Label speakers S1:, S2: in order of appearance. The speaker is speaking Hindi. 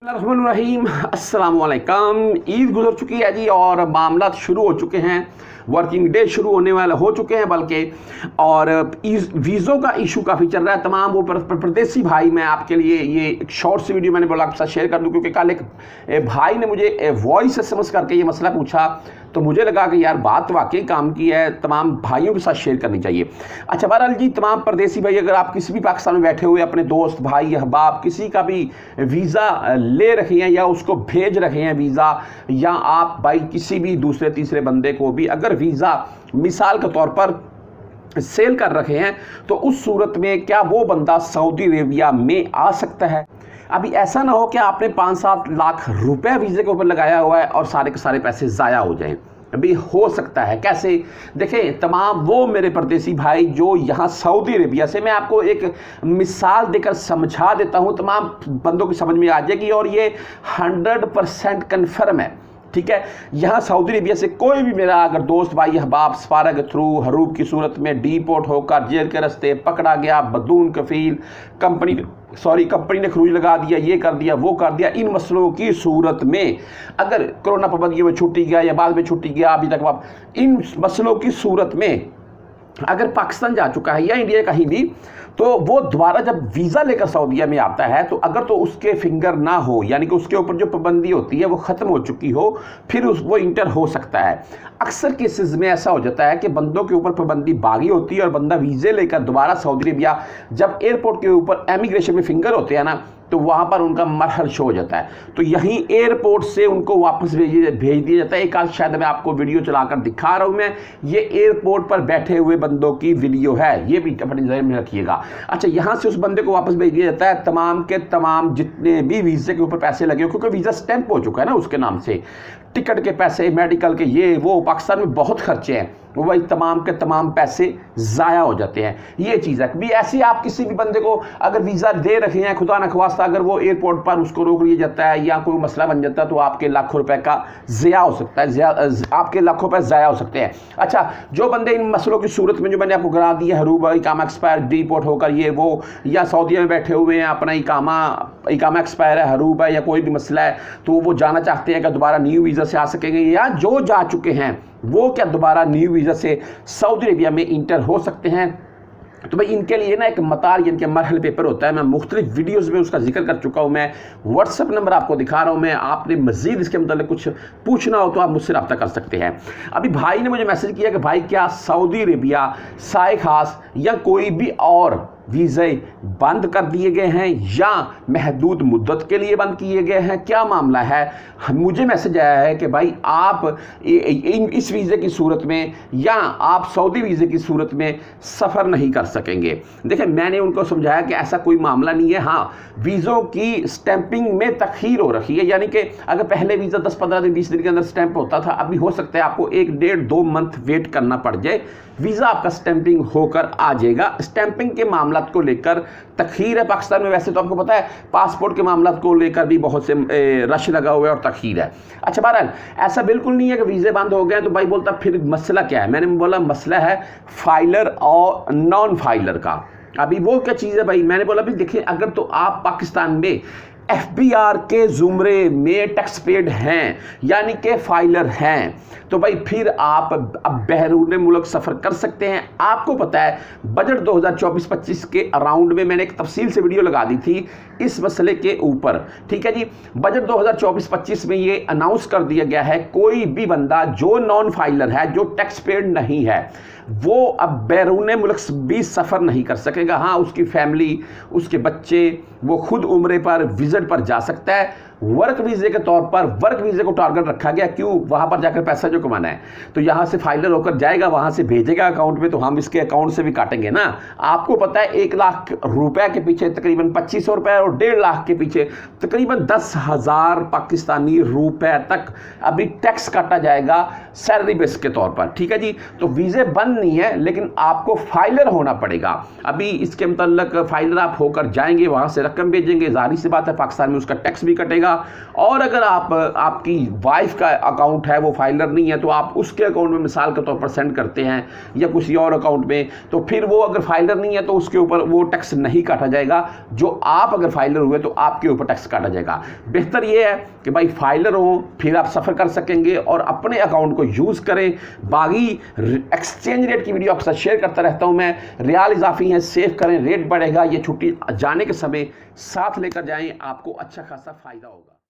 S1: रहीम अस्सलाम वालेकुम। ईद गुजर चुकी है जी और मामला शुरू हो चुके हैं, वर्किंग डे शुरू होने वाले हो चुके हैं बल्कि, और वीज़ों का इशू काफ़ी चल रहा है। तमाम वो प्रदेशी भाई, मैं आपके लिए ये एक शॉर्ट सी वीडियो मैंने बोला आपके साथ शेयर कर दूं, क्योंकि कल एक भाई ने मुझे वॉइस एसएमएस करके ये मसला पूछा, तो मुझे लगा कि यार बात वाकई काम की है, तमाम भाइयों के साथ शेयर करनी चाहिए। अच्छा, बहरहाल जी, तमाम परदेसी भाई, अगर आप किसी भी पाकिस्तान में बैठे हुए अपने दोस्त भाई अहबाब किसी का भी वीज़ा ले रखे हैं या उसको भेज रहे हैं वीज़ा, या आप भाई किसी भी दूसरे तीसरे बंदे को भी अगर वीज़ा मिसाल के तौर पर सेल कर रखे हैं, तो उस सूरत में क्या वो बंदा सऊदी अरेबिया में आ सकता है? अभी ऐसा ना हो कि आपने 5-7 लाख रुपए वीज़े के ऊपर लगाया हुआ है और सारे के सारे पैसे ज़ाया हो जाएं। अभी हो सकता है कैसे? देखें, तमाम वो मेरे परदेसी भाई जो यहाँ सऊदी अरेबिया से, मैं आपको एक मिसाल देकर समझा देता हूँ, तमाम बंदों की समझ में आ जाएगी, और ये 100% कन्फर्म है। ठीक है, यहाँ सऊदी अरेबिया से कोई भी मेरा अगर दोस्त भाई अहबाब सफारा के थ्रू हरूब की सूरत में डीपोर्ट होकर जेल के रास्ते पकड़ा गया, बदून कफील कंपनी ने खरूज लगा दिया, ये कर दिया वो कर दिया, इन मसलों की सूरत में अगर कोरोना पाबंदियों में छुट्टी गया या बाद में छुट्टी गया, अभी तक इन मसलों की सूरत में अगर पाकिस्तान जा चुका है या इंडिया कहीं भी, तो वो दोबारा जब वीज़ा लेकर सऊदीया में आता है, तो अगर तो उसके फिंगर ना हो, यानी कि उसके ऊपर जो पाबंदी होती है वो ख़त्म हो चुकी हो, फिर वो इंटर हो सकता है। अक्सर केसेस में ऐसा हो जाता है कि बंदों के ऊपर पाबंदी बागी होती है और बंदा वीज़े लेकर दोबारा सऊदी अरेबिया, जब एयरपोर्ट के ऊपर इमिग्रेशन में फिंगर होते हैं ना, तो वहाँ पर उनका मरहल शो हो जाता है, तो यहीं एयरपोर्ट से उनको वापस भेज दिया जाता है। एक आज शायद मैं आपको वीडियो चलाकर दिखा रहा हूँ, मैं ये एयरपोर्ट पर बैठे हुए बंदों की वीडियो है, ये भी अपनी नज़र में रखिएगा। अच्छा, यहाँ से उस बंदे को वापस भेज दिया जाता है, तमाम के तमाम जितने भी वीज़े के ऊपर पैसे लगे, क्योंकि वीज़ा स्टैंप हो चुका है ना उसके नाम से, टिकट के पैसे, मेडिकल के, ये वो, पाकिस्तान में बहुत खर्चे हैं, वो भाई तमाम के तमाम पैसे ज़ाया हो जाते हैं। ये चीज़ है भी ऐसी, आप किसी भी बंदे को अगर वीज़ा दे रखे हैं, खुदा न ख्वास्ता अगर वो एयरपोर्ट पर उसको रोक लिया जाता है या कोई मसला बन जाता है, तो आपके लाखों रुपए का ज़िया हो सकता है, आपके लाखों रुपए ज़ाया हो सकते हैं। अच्छा, जो बंदे इन मसलों की सूरत में जो मैंने आपको करा दी है, हरूब इकामा एक्सपायर, डिपोर्ट होकर ये वो, या सऊदीया में बैठे हुए हैं, अपना इकामा एक्सपायर है, हरूब है, या कोई भी मसला है, तो वो जाना चाहते हैं कि दोबारा न्यू वीज़ा से आ सकेंगे, या जो जा चुके हैं वो क्या दोबारा न्यू वीज़ा से सऊदी अरेबिया में इंटर हो सकते हैं? तो भाई इनके लिए ना एक मतार यानी कि मरहल पेपर होता है, मैं मुख्तलिफ वीडियोज़ में उसका जिक्र कर चुका हूँ, मैं व्हाट्सअप नंबर आपको दिखा रहा हूँ, मैं आपने मज़ीद इसके मतलब कुछ पूछना हो तो आप मुझसे रब्ता कर सकते हैं। अभी भाई ने मुझे मैसेज किया कि भाई क्या सऊदी अरेबिया, साए खास या कोई भी और वीज़े बंद कर दिए गए हैं या महदूद मुद्दत के लिए बंद किए गए हैं, क्या मामला है? मुझे मैसेज आया है कि भाई आप इस वीज़े की सूरत में या आप सऊदी वीज़े की सूरत में सफ़र नहीं कर सकेंगे। देखिए, मैंने उनको समझाया कि ऐसा कोई मामला नहीं है। हाँ, वीज़ों की स्टैंपिंग में तख़ीर हो रखी है, यानी कि अगर पहले वीज़ा 10-15 दिन 20 दिन के अंदर स्टैंप होता था, अभी हो सकता है आपको 1-1.5-2 मंथ वेट करना पड़ जाए, वीज़ा आपका स्टैंपिंग होकर आ जाएगा। स्टैंपिंग के मामला को लेकर तख़ीर है पाकिस्तान में। वैसे तो आपको पता है पासपोर्ट के मामला को लेकर भी बहुत से रश लगा हुआ है और तख़ीर है। अच्छा, बहरहाल ऐसा बिल्कुल नहीं है कि वीज़े बंद हो गए, तो भाई बोलता फिर मसला क्या है? मैंने बोला मसला है फाइलर और नॉन फाइलर का। अभी वो क्या चीज़ है भाई? मैंने बोला भी देखिए, अगर तो आप पाकिस्तान में FBR के ज़ुमरे में टैक्स पेड हैं, यानी कि फाइलर हैं, तो भाई फिर आप अब बैरून मुल्क सफ़र कर सकते हैं। आपको पता है बजट 2024-25 के अराउंड में मैंने एक तफसील से वीडियो लगा दी थी इस मसले के ऊपर। ठीक है जी, बजट 2024-25 में ये अनाउंस कर दिया गया है, कोई भी बंदा जो नॉन फाइलर है, जो टैक्स पेड नहीं है, वो अब बैरून मुल्क भी सफ़र नहीं कर सकेगा। हाँ, उसकी फैमिली, उसके बच्चे, वो खुद उम्रे पर विजिट पर जा सकता है। वर्क वीज़े के तौर पर वर्क वीज़े को टारगेट रखा गया, क्यों? वहाँ पर जाकर पैसा जो कमाना है, तो यहाँ से फाइलर होकर जाएगा, वहाँ से भेजेगा अकाउंट में, तो हम इसके अकाउंट से भी काटेंगे ना। आपको पता है 1 लाख रुपए के पीछे तकरीबन 2500 रुपये और 1.5 लाख के पीछे तकरीबन 10,000 पाकिस्तानी रुपए तक अभी टैक्स काटा जाएगा सैलरी बेस के तौर पर। ठीक है जी, तो वीज़े बंद नहीं है, लेकिन आपको फाइलर होना पड़ेगा। अभी इसके मतलब फाइलर आप होकर जाएंगे, वहाँ से रकम भेजेंगे, जाहिर सी बात है पाकिस्तान में उसका टैक्स भी कटेगा। जाएगा। और अगर आपकी वाइफ का अकाउंट है वो फाइलर नहीं है तो आप उसके अकाउंट में मिसाल के तौर पर सेंड करते हैं या किसी और अकाउंट में, तो फिर वो अगर फाइलर नहीं है तो उसके ऊपर वो टैक्स नहीं काटा जाएगा। जो आप अगर फाइलर हुए तो आपके ऊपर टैक्स काटा जाएगा। बेहतर ये है कि भाई फाइलर हो, फिर आप सफ़र कर सकेंगे और अपने अकाउंट को यूज़ करें। बाकी एक्सचेंज रेट की वीडियो आपके साथ शेयर करता रहता हूं मैं। रियाल इजाफी है, सेव करें, रेट बढ़ेगा। ये छुट्टी जाने के समय साथ लेकर जाएं, आपको अच्छा खासा फायदा होगा।